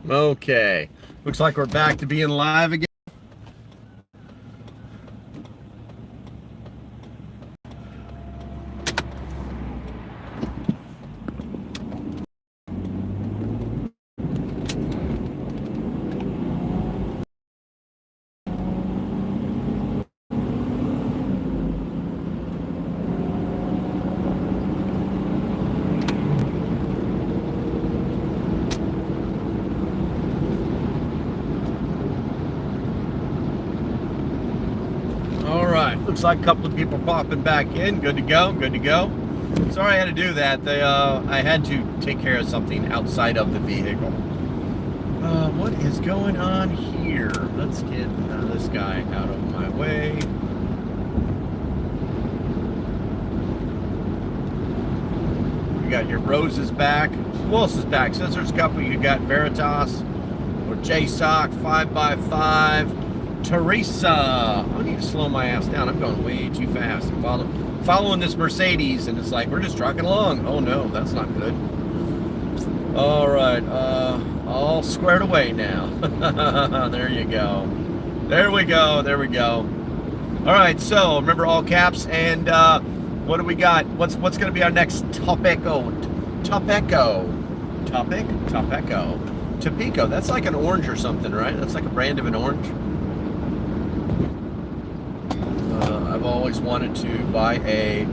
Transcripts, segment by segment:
Okay. Looks like we're back to being live again. All right. Looks like a couple of people popping back in. Good to go. Good to go. Sorry I had to do that. I had to take care of something outside of the vehicle. What is going on here? Let's get this guy out of my way. We got your Rose is back. Who else is back? Scissors Couple. You got Veritas or JSOC 5x5. Teresa. I need to slow my ass down. I'm going way too fast. I'm following this Mercedes, and it's like we're just trucking along. Oh no, that's not good. All right, all squared away now. There you go. There we go. There we go. All right, so remember all caps, and what do we got? What's going to be our next topic? Oh, Topeco. Topeco. That's like an orange or something, right? That's like a brand of an orange. I've always wanted to buy a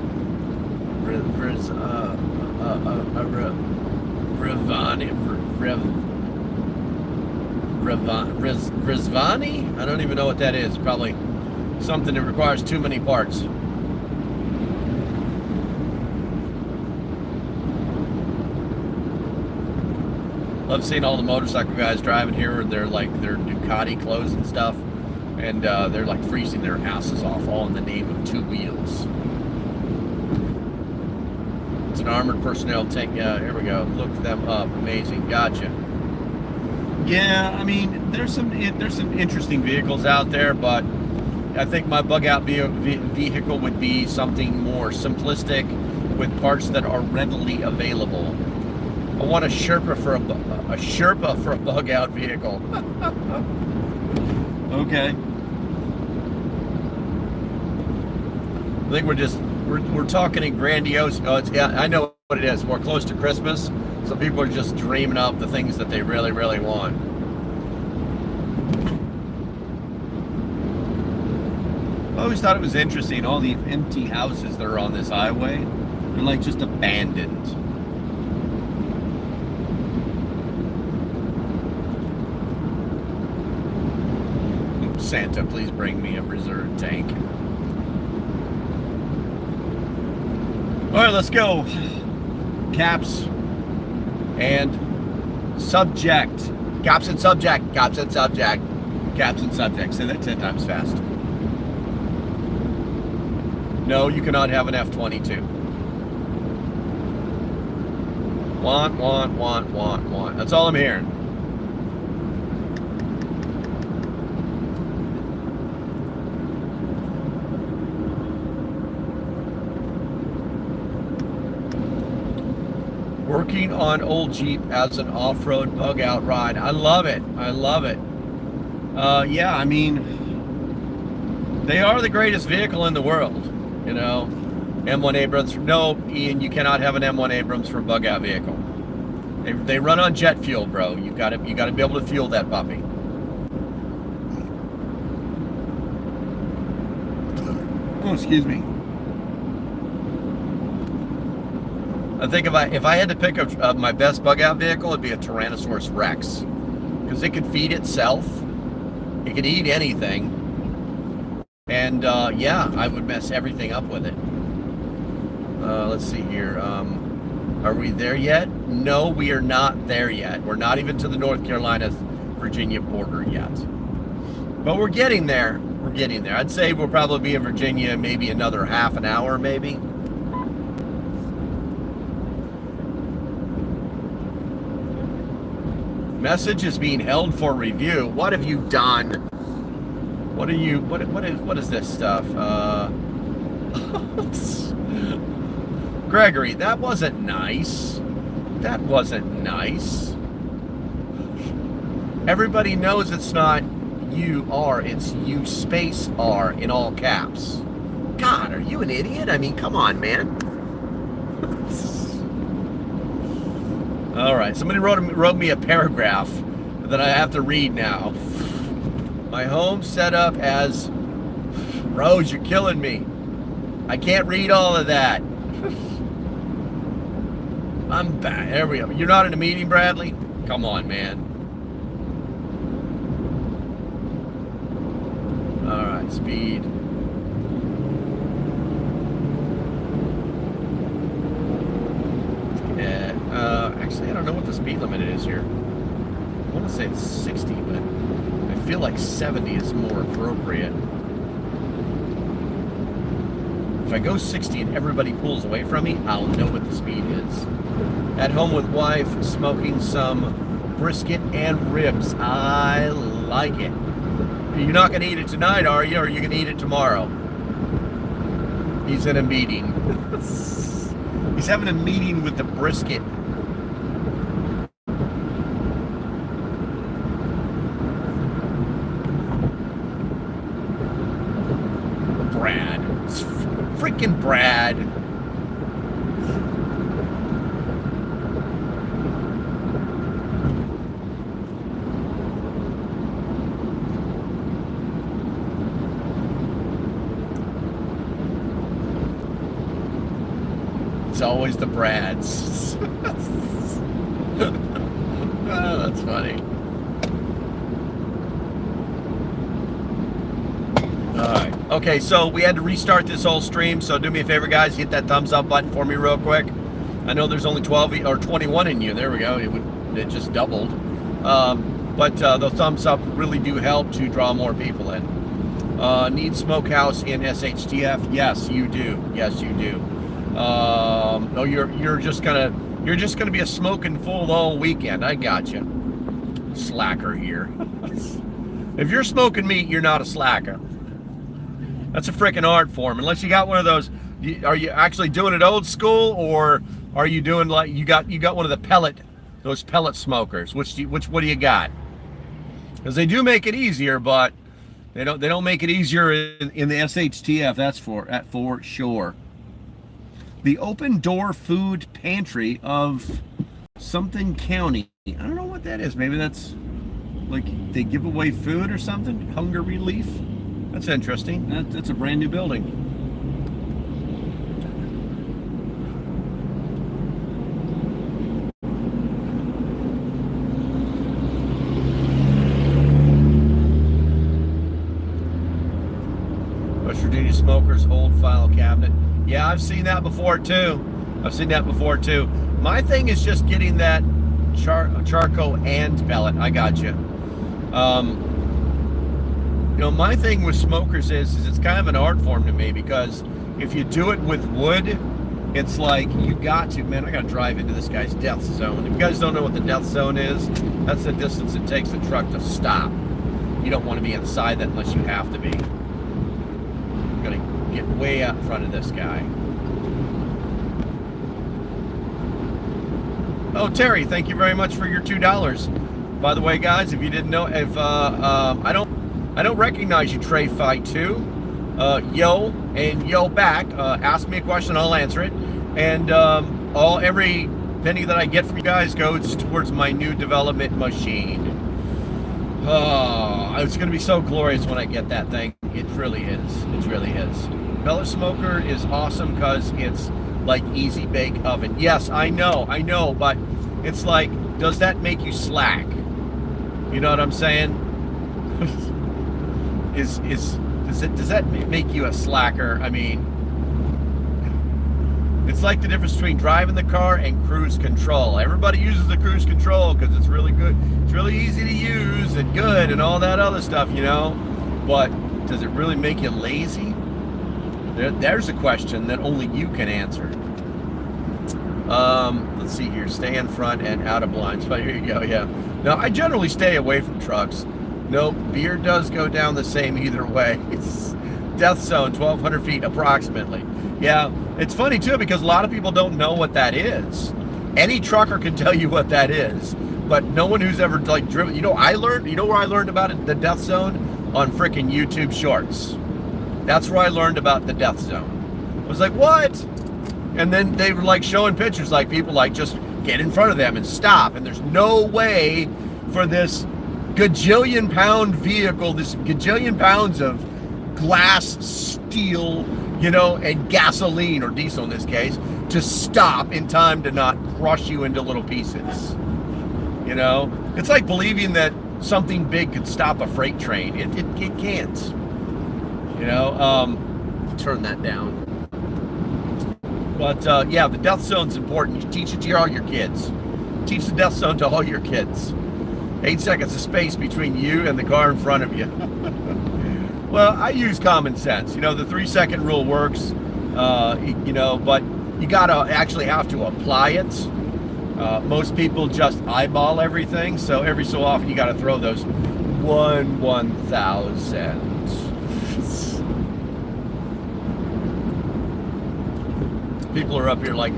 Rizvani? I don't even know what that is. Probably something that requires too many parts. Love seeing all the motorcycle guys driving here with their Ducati clothes and stuff, and they're like freezing their asses off, all in the name of two wheels. It's an armored personnel tank. Yeah, here we go. Look them up. Amazing. Gotcha. Yeah, I mean, there's some interesting vehicles out there, but I think my bug out vehicle would be something more simplistic with parts that are readily available. I want a Sherpa for a bug out vehicle. Okay. I think we're talking in grandiose. Oh, I know what it is. We're close to Christmas, so people are just dreaming up the things that they really, really want. I always thought it was interesting, all the empty houses that are on this highway. They're like just abandoned. Santa, please bring me a reserve tank. All right, let's go. Caps and subject. Caps and subject. Caps and subject. Caps and subject. Say that 10 times fast. No, you cannot have an F-22. Want. That's all I'm hearing. Working on old Jeep as an off-road bug out ride. I love it. I love it. Yeah, I mean, they are the greatest vehicle in the world. You know, M1 Abrams. No, Ian, you cannot have an M1 Abrams for a bug out vehicle. They run on jet fuel, bro. You got to be able to fuel that puppy. Oh, excuse me. I think if I had to pick my best bug out vehicle, it'd be a Tyrannosaurus Rex, because it could feed itself, it could eat anything, and yeah, I would mess everything up with it. Let's see here. Are we there yet? No, we are not there yet. We're not even to the North Carolina-Virginia border yet, but we're getting there. We're getting there. I'd say we'll probably be in Virginia maybe another half an hour, maybe. Message is being held for review. What have you done? What is this stuff? Gregory, that wasn't nice. That wasn't nice. Everybody knows it's not you are, it's you space are in all caps. God, are you an idiot? I mean, come on, man. All right, somebody wrote me a paragraph that I have to read now. My home set up as, Rose, you're killing me. I can't read all of that. I'm back. There we go. You're not in a meeting, Bradley? Come on, man. All right, speed. Actually, I don't know what the speed limit is here. I want to say it's 60, but I feel like 70 is more appropriate. If I go 60 and everybody pulls away from me, I'll know what the speed is. At home with wife, smoking some brisket and ribs. I like it. You're not going to eat it tonight, are you? Or are you going to eat it tomorrow? He's in a meeting. He's having a meeting with the brisket. Brad. Freaking Brad. It's always the Brads. Oh, that's funny. Alright. Okay, so we had to restart this whole stream, so do me a favor, guys. Hit that thumbs up button for me real quick. I know there's only 12 or 21 in you. There we go. It just doubled. But the thumbs up really do help to draw more people in. Need smokehouse in shtf? Yes, you do. Yes, you do. Oh, you're just gonna be a smoking fool the whole weekend. I got you. Slacker here. If you're smoking meat, you're not a slacker. That's a freaking art form. Unless you got one of those. Are you actually doing it old school, or are you doing like you got one of the those pellet smokers? What do you got? Because they do make it easier, but they don't make it easier in the shtf. That's for sure. The open door food pantry of something county. I don't know what that is. Maybe that's like they give away food or something. Hunger relief. That's interesting. That's a brand new building. West Virginia smokers hold file cabinet. Yeah, I've seen that before too. My thing is just getting that charcoal and pellet. I got you. You know, my thing with smokers is it's kind of an art form to me, because if you do it with wood, it's like you got to, man, I got to drive into this guy's death zone. If you guys don't know what the death zone is, that's the distance it takes the truck to stop. You don't want to be inside that unless you have to be. You're going to get way out in front of this guy. Oh, Terry, thank you very much for your $2. By the way, guys, if you didn't know, if I don't recognize you, Trey Fight 2. Yo and yo back. Ask me a question, I'll answer it. And every penny that I get from you guys goes towards my new development machine. Oh, it's going to be so glorious when I get that thing. It really is. It really is. Pellet smoker is awesome because it's like easy bake oven. Yes, I know, but it's like, does that make you slack? You know what I'm saying? Does that make you a slacker? I mean, it's like the difference between driving the car and cruise control. Everybody uses the cruise control because it's really good. It's really easy to use and good and all that other stuff, you know. But does it really make you lazy? There's a question that only you can answer. Let's see here. Stay in front and out of blind spot. Here you go. Yeah. Now, I generally stay away from trucks. Nope, beer does go down the same either way. It's death zone, 1,200 feet approximately. Yeah, it's funny too because a lot of people don't know what that is. Any trucker can tell you what that is, but no one who's ever like driven. You know, you know where I learned about it, the death zone? On freaking YouTube Shorts. That's where I learned about the death zone. I was like, what? And then they were like showing pictures, like people like just get in front of them and stop. And there's no way for this gajillion pound vehicle, this gajillion pounds of glass, steel, you know, and gasoline or diesel in this case, to stop in time to not crush you into little pieces. You know, it's like believing that something big could stop a freight train. It can't. You know, turn that down. But yeah, the death zone's important. You teach it to all your kids. Teach the death zone to all your kids. 8 seconds of space between you and the car in front of you. Well, I use common sense. You know, the 3-second rule works. You know, but you gotta actually have to apply it. Most people just eyeball everything, so every so often you got to throw those 1/1000. People are up here like,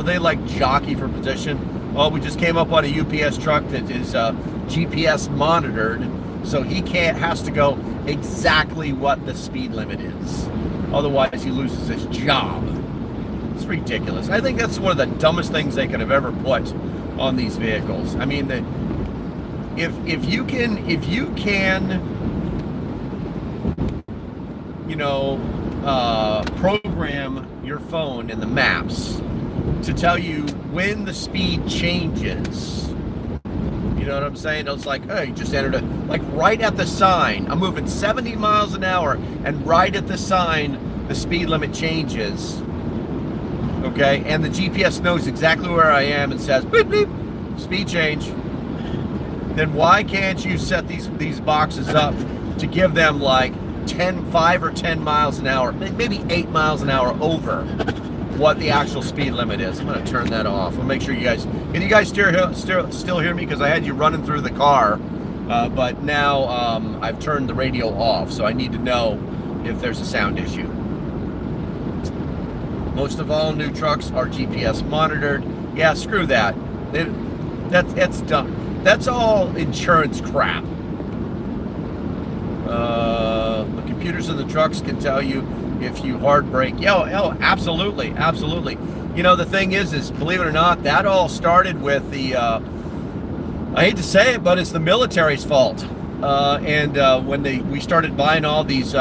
they like jockey for position. Oh, we just came up on a UPS truck that is GPS monitored, so he has to go exactly what the speed limit is. Otherwise, he loses his job. It's ridiculous. I think that's one of the dumbest things they could have ever put on these vehicles. I mean, if you can, you know, program your phone in the maps to tell you when the speed changes. You know what I'm saying? It's like, hey, you just entered it, like right at the sign. I'm moving 70 miles an hour, and right at the sign, the speed limit changes. Okay, and the GPS knows exactly where I am and says, beep, beep, speed change. Then why can't you set these boxes up to give them like 5 or 10 miles an hour, maybe 8 miles an hour over what the actual speed limit is? I'm going to turn that off. I'll make sure you guys, can you guys still hear me? Because I had you running through the car, but now I've turned the radio off, so I need to know if there's a sound issue. Most of all new trucks are GPS monitored. Yeah, screw that. That's dumb. That's all insurance crap. The computers in the trucks can tell you if you hard brake. Oh, absolutely, absolutely. You know, the thing is believe it or not, that all started with the, I hate to say it, but it's the military's fault. When we started buying all these,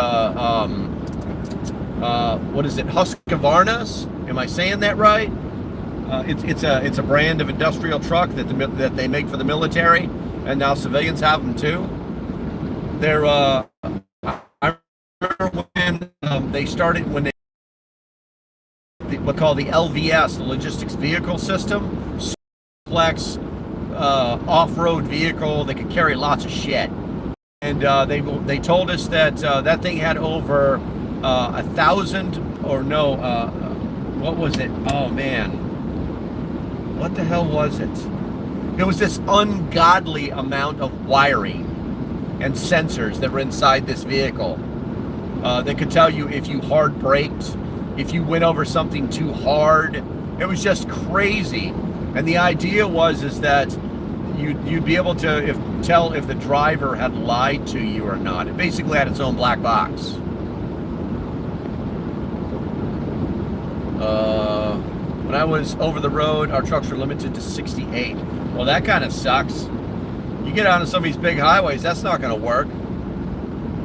what is it, Husqvarnas? Am I saying that right? It's a brand of industrial truck that they make for the military, and now civilians have them too. They're I remember when they started, when they what call the LVS, the Logistics Vehicle System, complex off-road vehicle that could carry lots of shit, and they told us that that thing had over 1,000 or no, what was it? Oh man, what the hell was it? It was this ungodly amount of wiring and sensors that were inside this vehicle. They could tell you if you hard braked, if you went over something too hard. It was just crazy. And the idea is that you'd be able to tell if the driver had lied to you or not. It basically had its own black box. When I was over the road, our trucks were limited to 68. Well, that kind of sucks. You get onto some of these big highways, that's not going to work.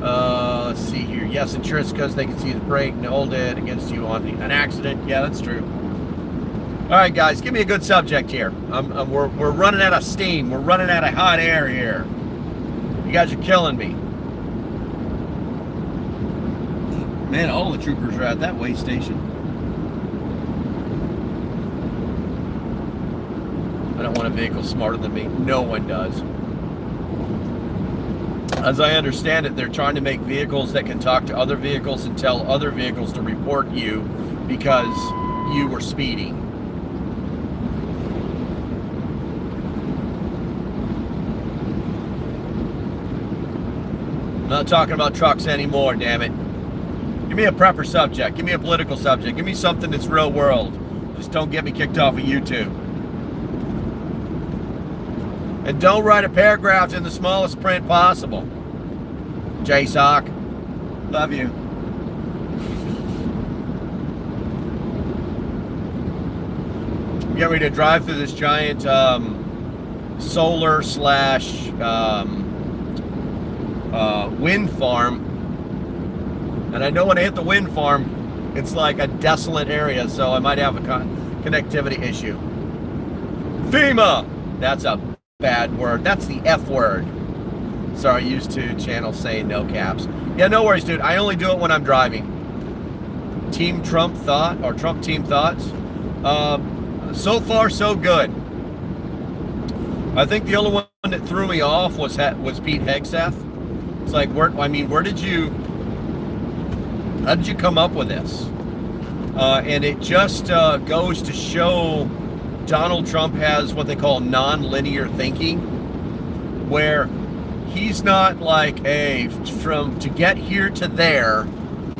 Let's see here. Yes, insurance because they can see the brake and hold it against you on an accident. Yeah, that's true. All right, guys, give me a good subject here. We're running out of steam. We're running out of hot air here. You guys are killing me. Man, all the troopers are at that way station. I don't want a vehicle smarter than me. No one does. As I understand it, they're trying to make vehicles that can talk to other vehicles and tell other vehicles to report you because you were speeding. I'm not talking about trucks anymore, damn it. Give me a prepper subject. Give me a political subject. Give me something that's real world. Just don't get me kicked off of YouTube. And don't write a paragraph in the smallest print possible. J-Sock. Love you. Get ready to drive through this giant solar slash wind farm. And I know when I hit the wind farm, it's like a desolate area, so I might have a connectivity issue. FEMA! That's a bad word. That's the F word. Sorry, used to channel saying no caps. Yeah, no worries, dude. I only do it when I'm driving. Team Trump thought, or Trump team thoughts. So far, so good. I think the only one that threw me off was Pete Hegseth. It's like, how did you come up with this? And it just goes to show Donald Trump has what they call non-linear thinking, where he's not like, hey, to get here to there,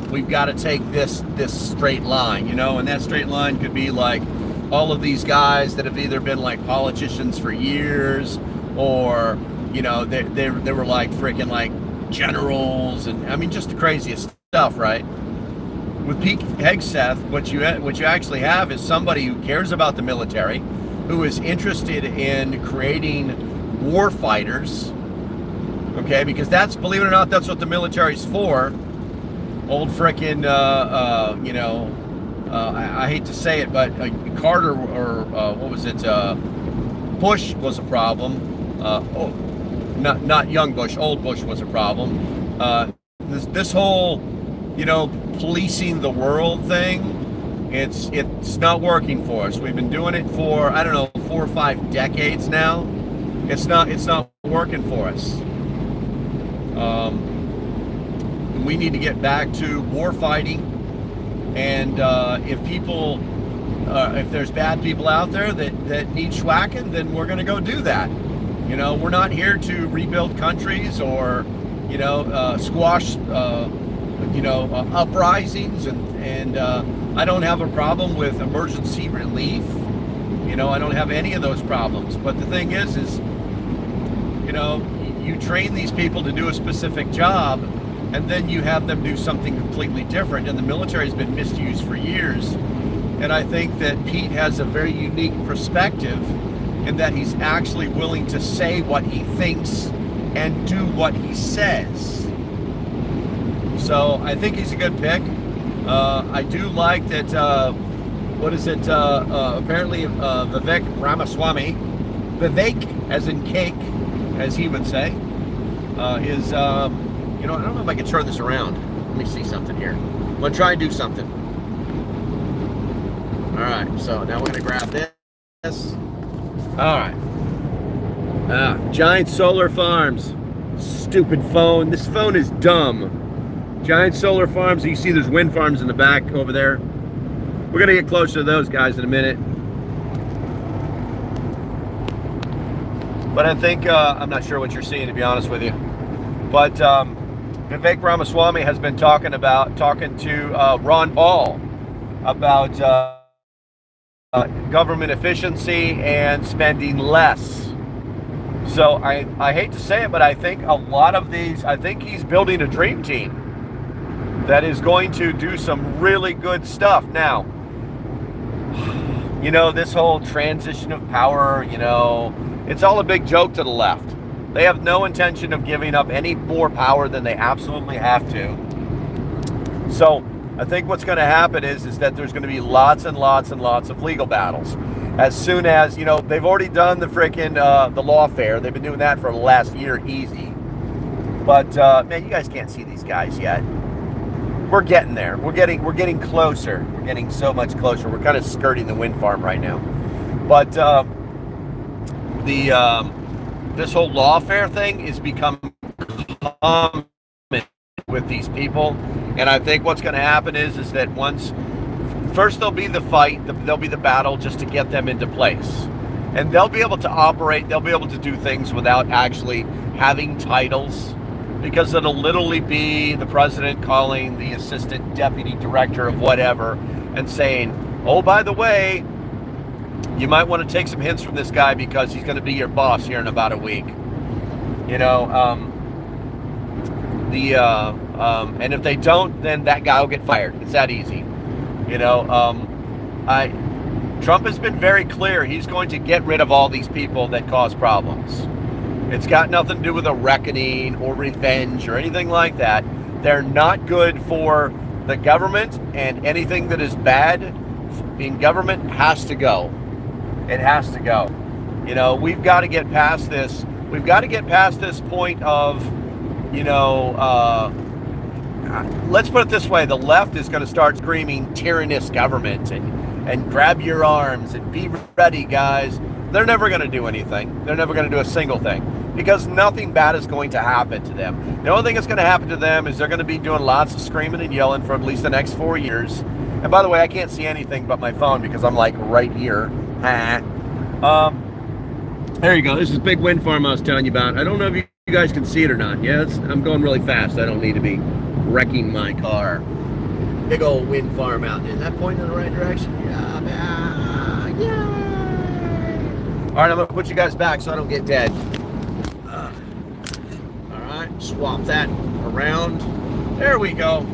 we've got to take this straight line, you know, and that straight line could be like all of these guys that have either been like politicians for years, or, you know, they were like freaking like generals, and I mean just the craziest stuff, right? With Pete Hegseth, what you actually have is somebody who cares about the military, who is interested in creating war fighters. Okay, because that's, believe it or not, that's what the military's for. Old frickin', I hate to say it, but Carter, or what was it? Bush was a problem. Not young Bush, old Bush was a problem. This whole, you know, policing the world thing, it's not working for us. We've been doing it for, I don't know, 4 or 5 decades now. It's not working for us. We need to get back to war fighting, and if there's bad people out there that need schwacking, then we're going to go do that. You know, we're not here to rebuild countries or, you know, squash, uprisings, and I don't have a problem with emergency relief. You know, I don't have any of those problems. But the thing is, you know, you train these people to do a specific job, and then you have them do something completely different. And the military has been misused for years. And I think that Pete has a very unique perspective in that he's actually willing to say what he thinks and do what he says. So I think he's a good pick. I do like that, apparently Vivek Ramaswamy, Vivek as in cake, as he would say, is, I don't know if I can turn this around. Let me see something here. I'm going to try and do something. All right, so now we're going to grab this. All right. Giant solar farms. Stupid phone. This phone is dumb. Giant solar farms. You see there's wind farms in the back over there. We're going to get closer to those guys in a minute. But I think, I'm not sure what you're seeing, to be honest with you. But Vivek Ramaswamy has been talking to Ron Paul about government efficiency and spending less. So I hate to say it, but I think a lot of these, I think he's building a dream team that is going to do some really good stuff. Now, you know, this whole transition of power, you know, it's all a big joke to the left. They have no intention of giving up any more power than they absolutely have to. So I think what's going to happen is that there's going to be lots and lots and lots of legal battles. As soon as, you know, they've already done the freaking the lawfare. They've been doing that for the last year easy. But man, you guys can't see these guys yet. We're getting there. We're getting closer. We're getting so much closer. We're kind of skirting the wind farm right now. But this whole lawfare thing is becoming common with these people, and I think what's going to happen is that first there'll be the fight, there'll be the battle just to get them into place, and they'll be able to operate, they'll be able to do things without actually having titles, because it'll literally be the president calling the assistant deputy director of whatever and saying, oh, by the way, you might want to take some hints from this guy because he's going to be your boss here in about a week. You know, and if they don't, then that guy will get fired. It's that easy. You know, Trump has been very clear. He's going to get rid of all these people that cause problems. It's got nothing to do with a reckoning or revenge or anything like that. They're not good for the government, and anything that is bad in government has to go. It has to go. You know, we've got to get past this. We've got to get past this point of, you know, let's put it this way. The left is going to start screaming tyrannous government and grab your arms and be ready, guys. They're never going to do anything. They're never going to do a single thing because nothing bad is going to happen to them. The only thing that's going to happen to them is they're going to be doing lots of screaming and yelling for at least the next 4 years. And by the way, I can't see anything but my phone because I'm like right here. There you go. This is big wind farm I was telling you about. I don't know if you guys can see it or not. Yeah, I'm going really fast. I don't need to be wrecking my car. Big old wind farm out there. Is that pointing in the right direction? Yeah. All right, I'm going to put you guys back so I don't get dead. All right, swap that around. There we go.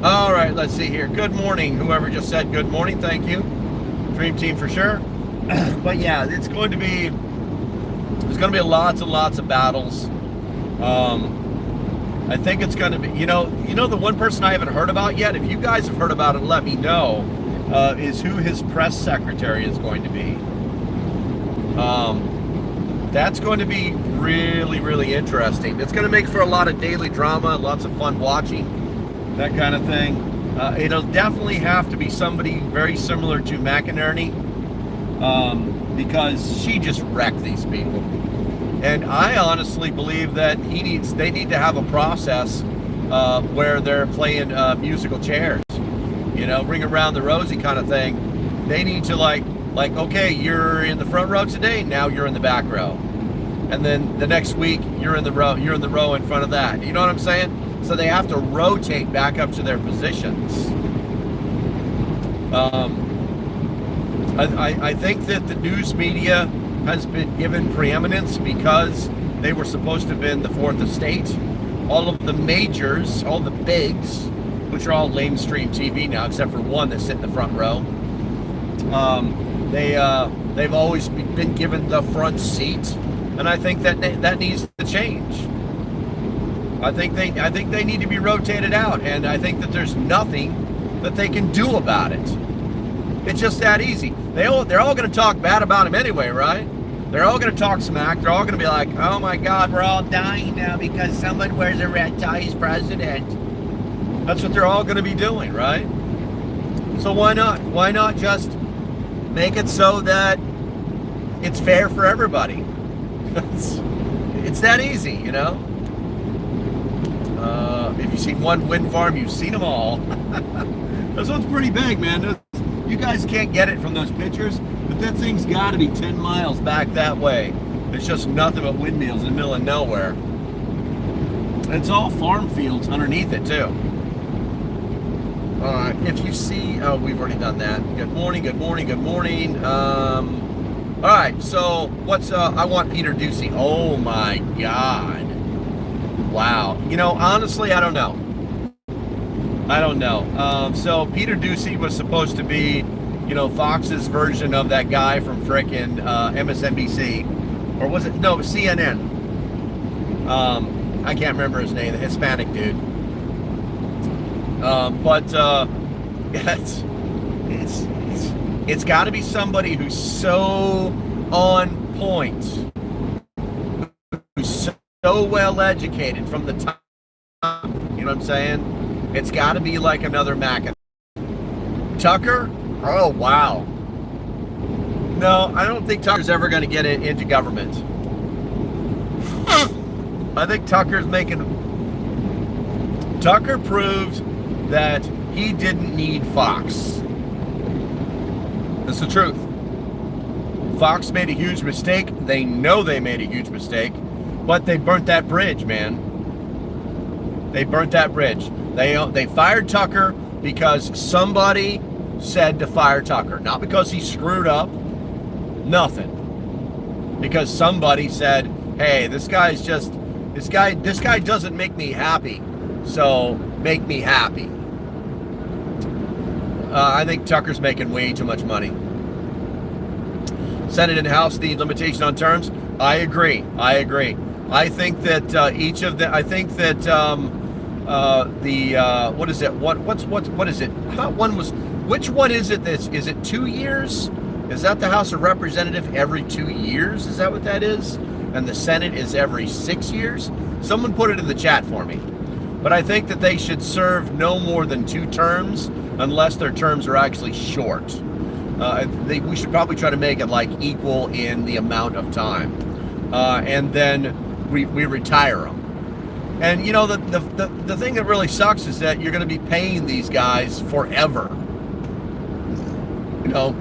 All right, let's see here. Good morning. Whoever just said good morning, thank you. Dream team for sure. But yeah, there's going to be lots and lots of battles. I think it's going to be, you know, the one person I haven't heard about yet, if you guys have heard about it, let me know, is who his press secretary is going to be. That's going to be really, really interesting. It's going to make for a lot of daily drama, lots of fun watching, that kind of thing. It'll definitely have to be somebody very similar to McInerney, because she just wrecked these people. And I honestly believe that they need to have a process where they're playing musical chairs, you know, ring around the rosy kind of thing. They need to like, okay, you're in the front row today, now you're in the back row. And then the next week you're in the row in front of that. You know what I'm saying? So they have to rotate back up to their positions. I think that the news media has been given preeminence because they were supposed to have been the fourth estate. All of the majors, all the bigs, which are all lamestream TV now, except for one that's sitting in the front row. They've always been given the front seat, and I think that needs to change. I think they need to be rotated out, and I think that there's nothing that they can do about it. It's just that easy. They're all going to talk bad about him anyway, right? They're all going to talk smack. They're all going to be like, oh my God, we're all dying now because someone wears a red tie as president. That's what they're all going to be doing, right? So why not? Why not just make it so that it's fair for everybody? It's that easy, you know? If you've seen one wind farm, you've seen them all. This one's pretty big, man. You guys can't get it from those pictures, but that thing's got to be 10 miles back that way. It's just nothing but windmills in the middle of nowhere. It's all farm fields underneath it, too. If you see... Oh, we've already done that. Good morning, good morning, good morning. All right, so what's... I want Peter Ducey. Oh, my God. Wow. You know, honestly, I don't know. So Peter Ducey was supposed to be, you know, Fox's version of that guy from frickin' MSNBC, or was it? No, it was CNN. I can't remember his name. The Hispanic dude. It's got to be somebody who's so on point, who's so well educated from the top. You know what I'm saying? It's got to be like another Mac. Tucker? Oh, wow. No, I don't think Tucker's ever going to get into government. I think Tucker proved that he didn't need Fox. That's the truth. Fox made a huge mistake. They know they made a huge mistake, but they burnt that bridge, man. They burnt that bridge. They fired Tucker because somebody said to fire Tucker, not because he screwed up, Nothing. Because somebody said, hey, this guy doesn't make me happy, so make me happy. I think Tucker's making way too much money. Senate and House need limitation on terms. I agree. I think that what is it? What is it? Which one is it? Is it 2 years? Is that the House of Representatives every 2 years? Is that what that is? And the Senate is every 6 years? Someone put it in the chat for me. But I think that they should serve no more than 2 terms unless their terms are actually short. We should probably try to make it like equal in the amount of time. And then we retire them. And you know, the thing that really sucks is that you're going to be paying these guys forever. You know,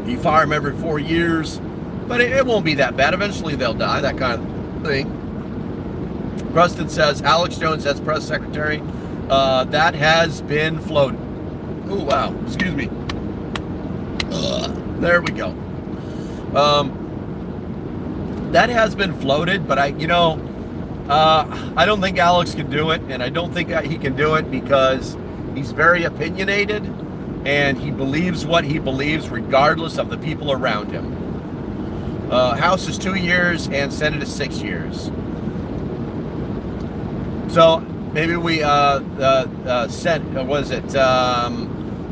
you fire them every 4 years, but it won't be that bad. Eventually they'll die, that kind of thing. Preston says, Alex Jones as press secretary. That has been floated. Oh, wow. Excuse me. There we go. That has been floated, but I don't think Alex can do it, and I don't think he can do it because he's very opinionated, and he believes what he believes regardless of the people around him. House is 2 years, and Senate is 6 years. So maybe we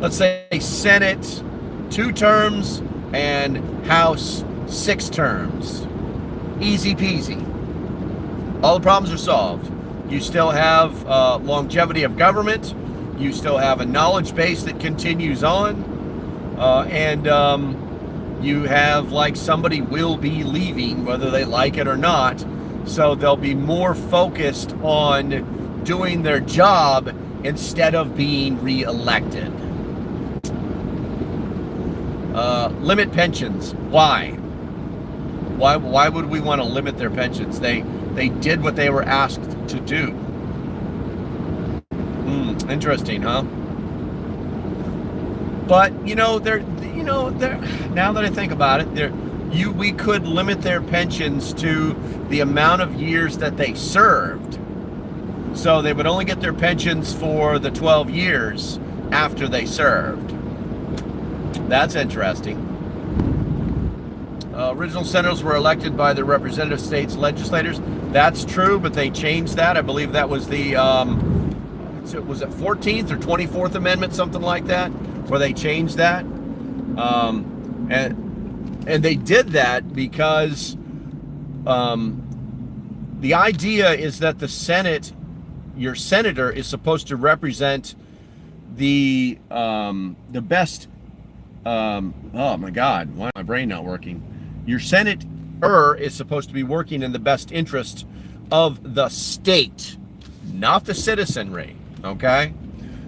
let's say Senate 2 terms and House 6 terms. Easy peasy. All the problems are solved. You still have longevity of government. You still have a knowledge base that continues on. And you have, like, somebody will be leaving whether they like it or not. So they'll be more focused on doing their job instead of being reelected. Limit pensions. Why? Why would we want to limit their pensions? They did what they were asked to do. Interesting, huh? But now that I think about it, we could limit their pensions to the amount of years that they served. So they would only get their pensions for the 12 years after they served. That's interesting. Original senators were elected by the representative states legislators. That's true, but they changed that. I believe that was the, was it 14th or 24th Amendment, something like that, where they changed that. And they did that because the idea is that the Senate, your senator, is supposed to represent the best. Oh my God, why is my brain not working? Your senator is supposed to be working in the best interest of the state, not the citizenry. Okay,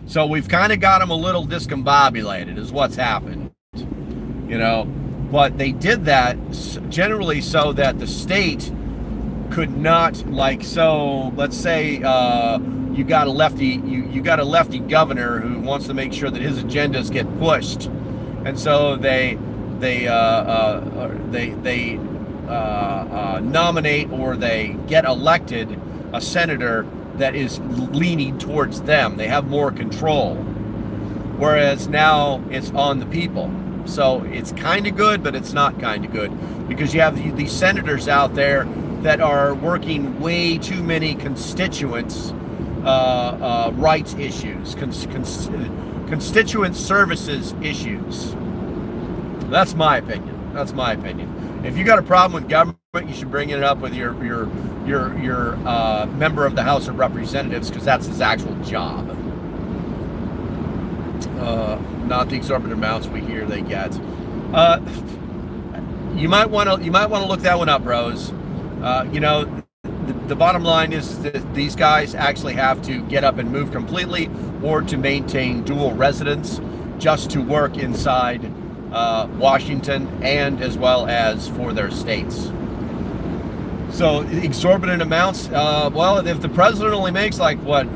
so we've kind of got them a little discombobulated, is what's happened. But they did that generally so that the state could not, like, so let's say you got a lefty governor who wants to make sure that his agendas get pushed, and so they nominate or they get elected a senator that is leaning towards them. They have more control, whereas now it's on the people. So it's kind of good, but it's not kind of good, because you have these senators out there that are working way too many constituents' rights issues, constituent services issues. That's my opinion. If you got a problem with government, you should bring it up with your member of the House of Representatives, because that's his actual job. Not the exorbitant amounts we hear they get. You might want to look that one up, bros. The bottom line is that these guys actually have to get up and move completely, or to maintain dual residence, just to work inside Washington, and as well as for their states. So exorbitant amounts. Well, if the president only makes like what?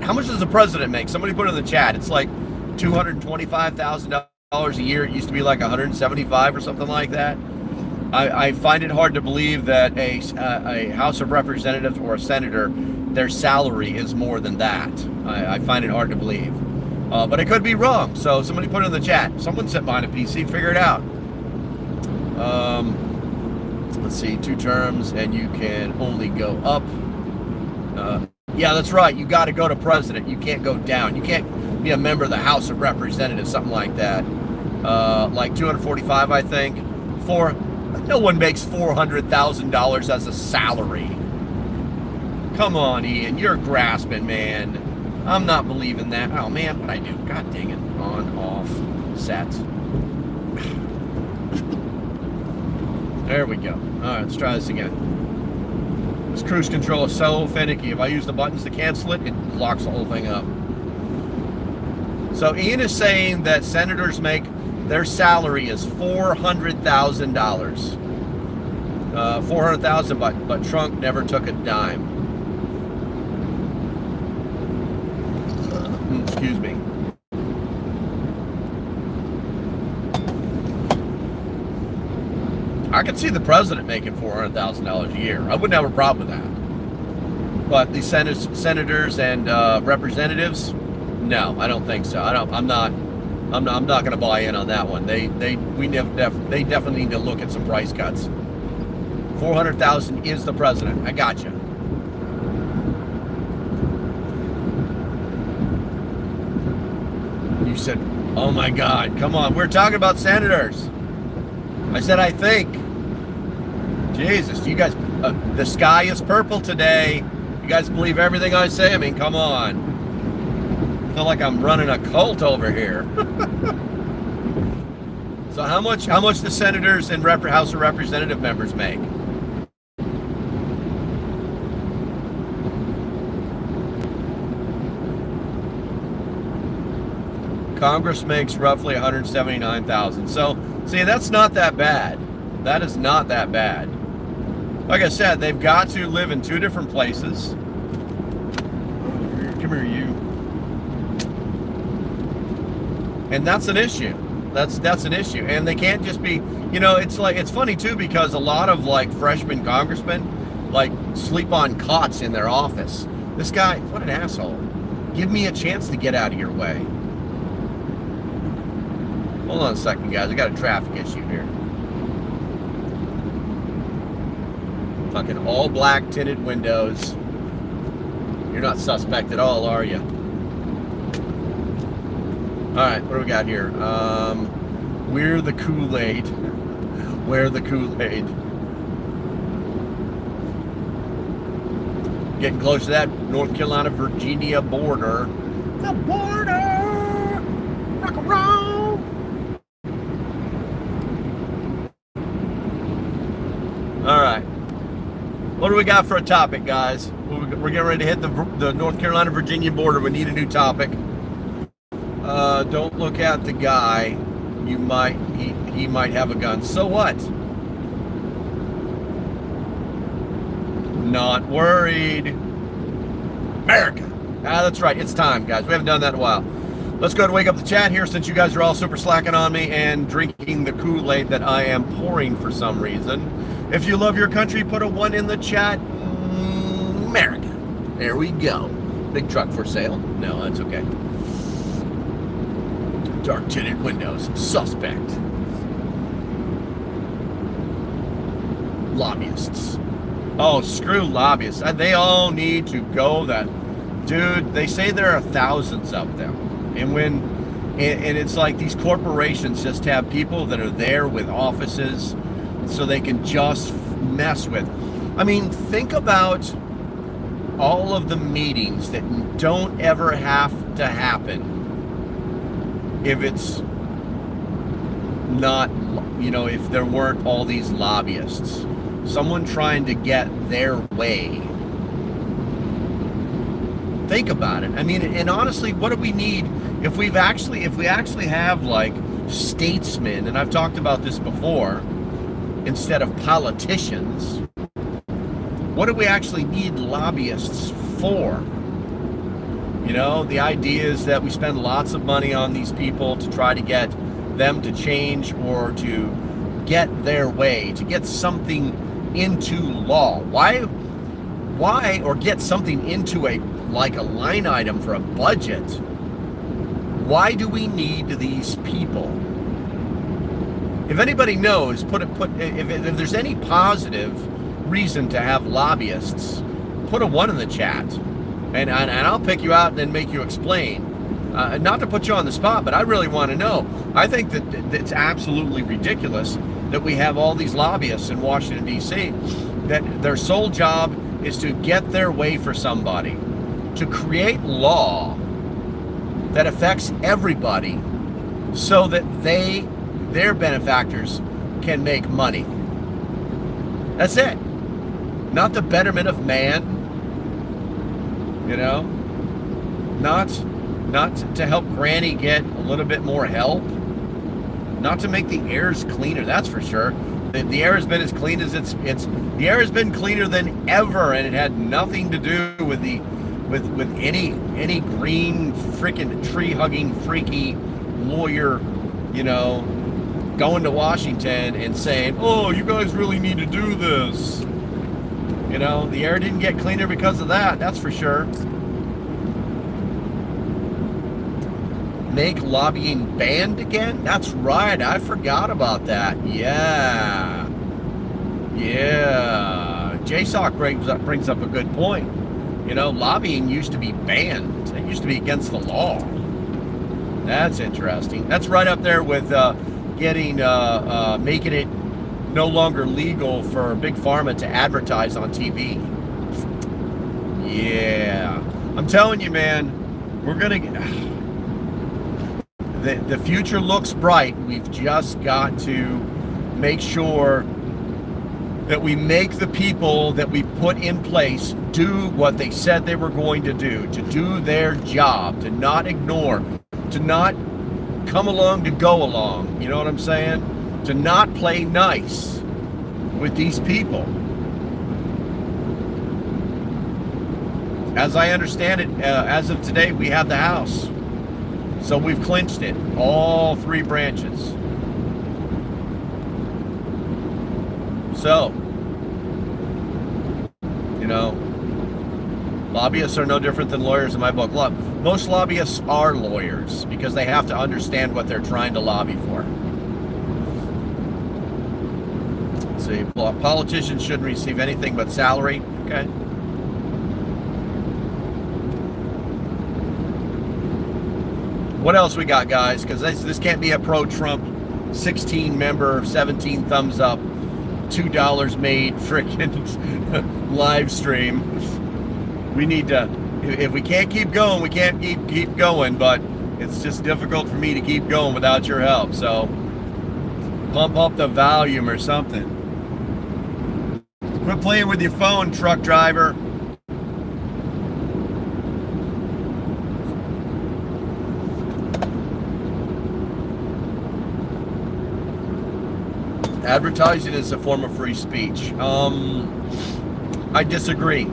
How much does the president make? Somebody put it in the chat. It's like $225,000 a year. It used to be like 175 or something like that. I find it hard to believe that a House of Representatives or a senator, their salary is more than that. I find it hard to believe. But I could be wrong. So somebody put it in the chat. Someone sat behind a PC, figure it out. Let's see, 2 terms, and you can only go up. Yeah, that's right. You got to go to president. You can't go down. You can't be a member of the House of Representatives, something like that. Like 245, I think. No one makes $400,000 as a salary. Come on, Ian. You're grasping, man. I'm not believing that. Oh, man, what'd I do? God dang it. On, off, set. There we go. All right, let's try this again. This cruise control is so finicky. If I use the buttons to cancel it, it locks the whole thing up. So Ian is saying that senators make, their salary is $400,000. $400,000, but Trump never took a dime. Excuse me. I could see the president making $400,000 a year. I wouldn't have a problem with that. But the senators and representatives, no, I don't think so. I'm not going to buy in on that one. They definitely need to look at some price cuts. 400,000 is the president. I got you. You said, "Oh my God, come on! We're talking about senators." I said, "I think." Jesus, you guys, the sky is purple today. You guys believe everything I say? I mean, come on. I feel like I'm running a cult over here. So how much the senators and House of Representative members make? Congress makes roughly $179,000. So, see, that's not that bad. That is not that bad. Like I said, they've got to live in 2 different places. Come here, you. And that's an issue. That's an issue. And they can't just be, you know, it's funny too, because a lot of like freshman congressmen like sleep on cots in their office. This guy, what an asshole. Give me a chance to get out of your way. Hold on a second, guys. I got a traffic issue here. Fucking all black tinted windows. You're not suspect at all, are you? Alright, what do we got here? We're the Kool-Aid. We're the Kool-Aid. Getting close to that North Carolina-Virginia border. The border! Rock and roll! Alright. What do we got for a topic, guys? We're getting ready to hit the North Carolina-Virginia border. We need a new topic. Don't look at the guy. He might have a gun. So what? Not worried. America. That's right. It's time, guys. We haven't done that in a while. Let's go ahead and wake up the chat here, since you guys are all super slacking on me and drinking the Kool-Aid that I am pouring for some reason. If you love your country, put a 1 in the chat. America. There we go. Big truck for sale. No, that's okay. Dark tinted windows. Suspect. Lobbyists. Oh, screw lobbyists. They all need to go. Dude, they say there are thousands of them. And it's like these corporations just have people that are there with offices so they can just mess with. I mean, think about all of the meetings that don't ever have to happen if it's not, you know, if there weren't all these lobbyists. Someone trying to get their way. Think about it. I mean, and honestly, what do we need if we actually have like statesmen, and I've talked about this before, instead of politicians? What do we actually need lobbyists for? You know, the idea is that we spend lots of money on these people to try to get them to change or to get their way, to get something into law. Why, or get something into a line item for a budget? Why do we need these people? If anybody knows, if there's any positive reason to have lobbyists, put a 1 in the chat, and I'll pick you out and then make you explain. Not to put you on the spot, but I really want to know. I think that it's absolutely ridiculous that we have all these lobbyists in Washington, D.C., that their sole job is to get their way for somebody, to create law that affects everybody so that their benefactors can make money. That's it. Not the betterment of man, you know, not to help Granny get a little bit more help, not to make the airs cleaner, that's for sure. The air has been as clean as the air has been cleaner than ever, and it had nothing to do with any green freaking tree hugging freaky lawyer, you know, going to Washington and saying, oh, you guys really need to do this. You know, the air didn't get cleaner because of that, that's for sure. Make lobbying banned again? That's right, I forgot about that. Yeah. JSOC brings up a good point. You know, lobbying used to be banned. It used to be against the law. That's interesting. That's right up there with making it no longer legal for Big Pharma to advertise on TV. Yeah. I'm telling you, man, we're going to get... The future looks bright. We've just got to make sure that we make the people that we put in place do what they said they were going to do their job, to not ignore, to not come along to go along. You know what I'm saying? To not play nice with these people. As I understand it, as of today, we have the House. So we've clinched it, all 3 branches. So, you know, lobbyists are no different than lawyers in my book. Look, most lobbyists are lawyers because they have to understand what they're trying to lobby for. Let's see, politicians shouldn't receive anything but salary. Okay. What else we got, guys? Because this can't be a pro-Trump 16 member, 17 thumbs up, $2 made freaking live stream. We need to, if we can't keep going, we can't keep going, but it's just difficult for me to keep going without your help. So pump up the volume or something. Quit playing with your phone, truck driver. Advertising is a form of free speech. I disagree.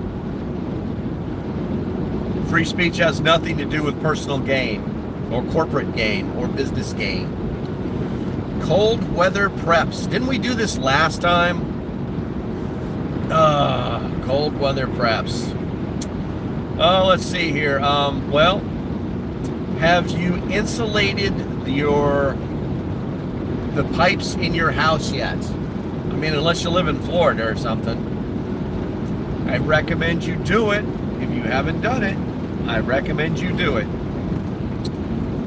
Free speech has nothing to do with personal gain or corporate gain or business gain. Cold weather preps. Didn't we do this last time? Cold weather preps. Let's see here. Well, have you insulated the pipes in your house yet? I mean, unless you live in Florida or something. I recommend you do it. If you haven't done it, I recommend you do it.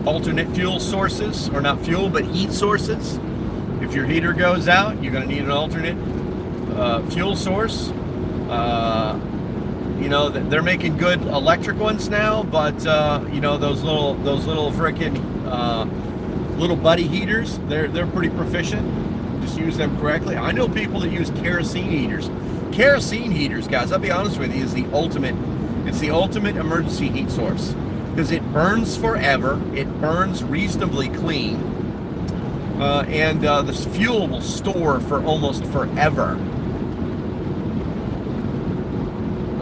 Alternate fuel sources, or not fuel, but heat sources. If your heater goes out, you're going to need an alternate fuel source. You know, they're making good electric ones now, but you know, those little freaking little buddy heaters, they're pretty proficient. Just use them correctly. I know people that use kerosene heaters. Kerosene heaters, guys, I'll be honest with you, is the ultimate. It's the ultimate emergency heat source because it burns forever. It burns reasonably clean, and this fuel will store for almost forever.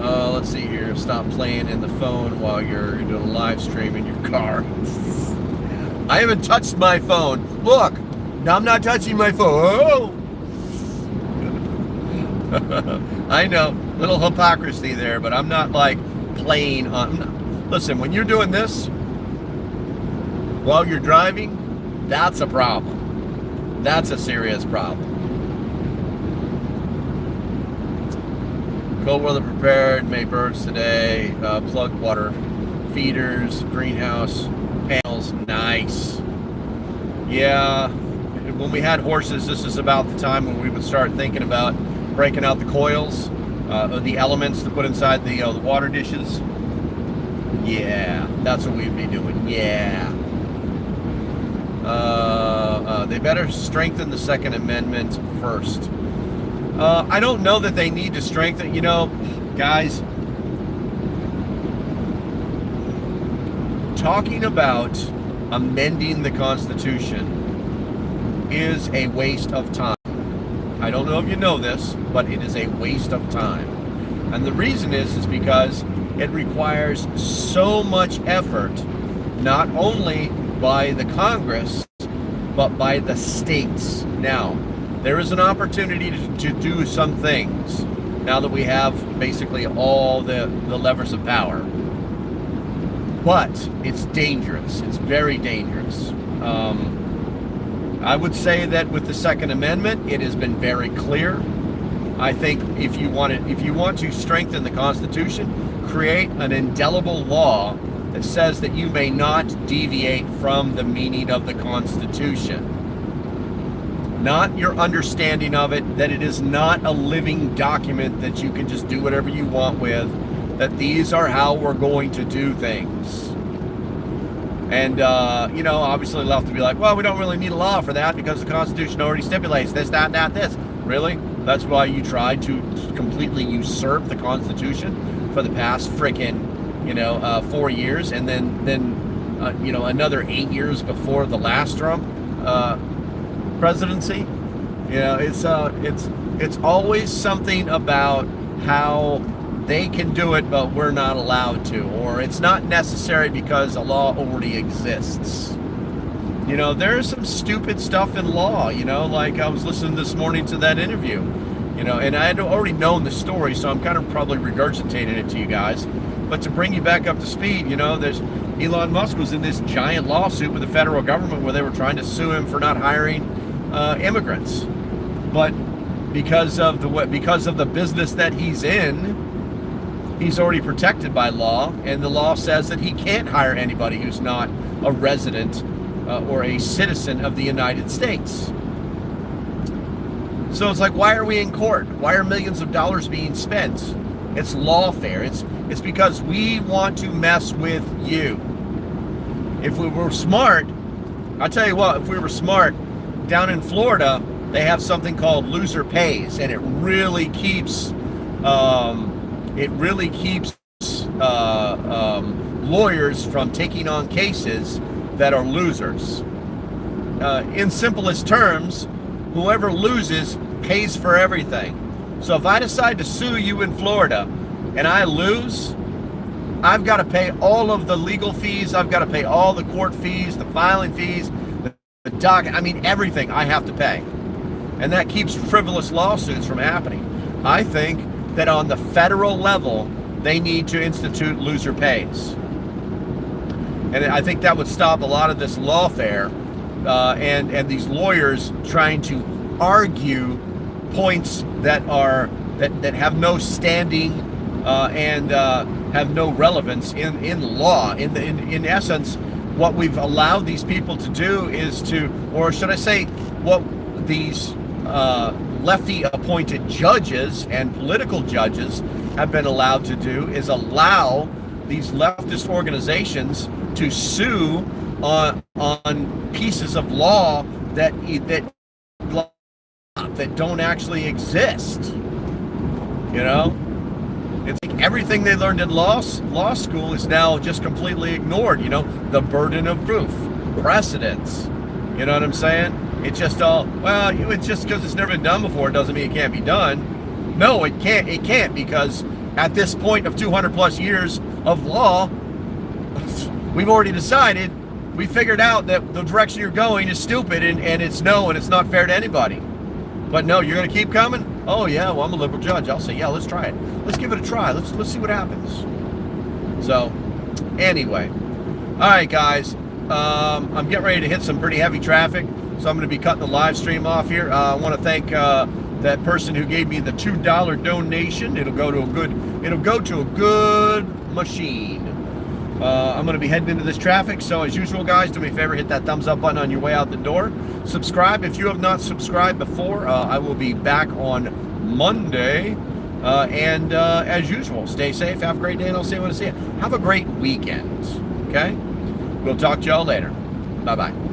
Let's see here. Stop playing in the phone while you're doing a live stream in your car. I haven't touched my phone. Look, now I'm not touching my phone. Oh. I know, little hypocrisy there, but I'm not like playing on. Listen, when you're doing this while you're driving, that's a problem. That's a serious problem. Cold weather prepared, made birds today, plugged water feeders, greenhouse panels, nice. Yeah, when we had horses, this is about the time when we would start thinking about breaking out the coils, the elements to put inside the water dishes. Yeah, that's what we'd be doing, yeah. They better strengthen the Second Amendment first. I don't know that they need to strengthen, guys, talking about amending the Constitution is a waste of time. I don't know if you know this, but it is a waste of time. And the reason is because it requires so much effort, not only by the Congress, but by the states. Now, there is an opportunity to do some things now that we have basically all the levers of power. But it's dangerous. It's very dangerous. I would say that with the Second Amendment, it has been very clear. I think if you want to strengthen the Constitution, create an indelible law that says that you may not deviate from the meaning of the Constitution. Not your understanding of it, that it is not a living document that you can just do whatever you want with, that these are how we're going to do things. And, obviously they'll have to be like, well, we don't really need a law for that because the Constitution already stipulates this, that, this. Really? That's why you tried to completely usurp the Constitution for the past frickin', 4 years, and then another 8 years before the last Trump presidency. It's always something about how they can do it, but we're not allowed to, or it's not necessary because a law already exists. There's some stupid stuff in law, like I was listening this morning to that interview, and I had already known the story, so I'm kind of probably regurgitating it to you guys. But to bring you back up to speed, there's Elon Musk was in this giant lawsuit with the federal government where they were trying to sue him for not hiring immigrants. But because of the business that he's in, he's already protected by law, and the law says that he can't hire anybody who's not a resident or a citizen of the United States. So it's like, why are we in court? Why are millions of dollars being spent? It's lawfare. It's because we want to mess with you. If we were smart, I'll tell you what, if we were smart, down in Florida, they have something called loser pays, and it really keeps lawyers from taking on cases that are losers. In simplest terms, whoever loses pays for everything. So if I decide to sue you in Florida and I lose, I've got to pay all of the legal fees, I've got to pay all the court fees, the filing fees, the docket, everything I have to pay. And that keeps frivolous lawsuits from happening. I think that on the federal level, they need to institute loser pays. And I think that would stop a lot of this lawfare and these lawyers trying to argue points that have no standing and have no relevance in law. In essence, what we've allowed these people to do is to, or should I say, what these lefty appointed judges and political judges have been allowed to do is allow these leftist organizations to sue on pieces of law that don't actually exist. It's like everything they learned in law school is now just completely ignored. The burden of proof, precedents. You know what I'm saying? It's just it's just because it's never been done before doesn't mean it can't be done. No, it can't. It can't, because at this point of 200 plus years of law, we've already decided we figured out that the direction you're going is stupid and it's no, and it's not fair to anybody. But no, you're going to keep coming? Oh yeah, well, I'm a liberal judge. I'll say, yeah, let's try it. Let's give it a try. Let's see what happens. So, anyway. All right, guys. I'm getting ready to hit some pretty heavy traffic, so I'm going to be cutting the live stream off here. I want to thank that person who gave me the $2 donation. It'll go to a good machine. I'm going to be heading into this traffic, so as usual, guys, do me a favor, hit that thumbs up button on your way out the door. Subscribe if you have not subscribed before. I will be back on Monday, and as usual, stay safe, have a great day, and I'll see you when I see you. Have a great weekend, okay? We'll talk to y'all later. Bye-bye.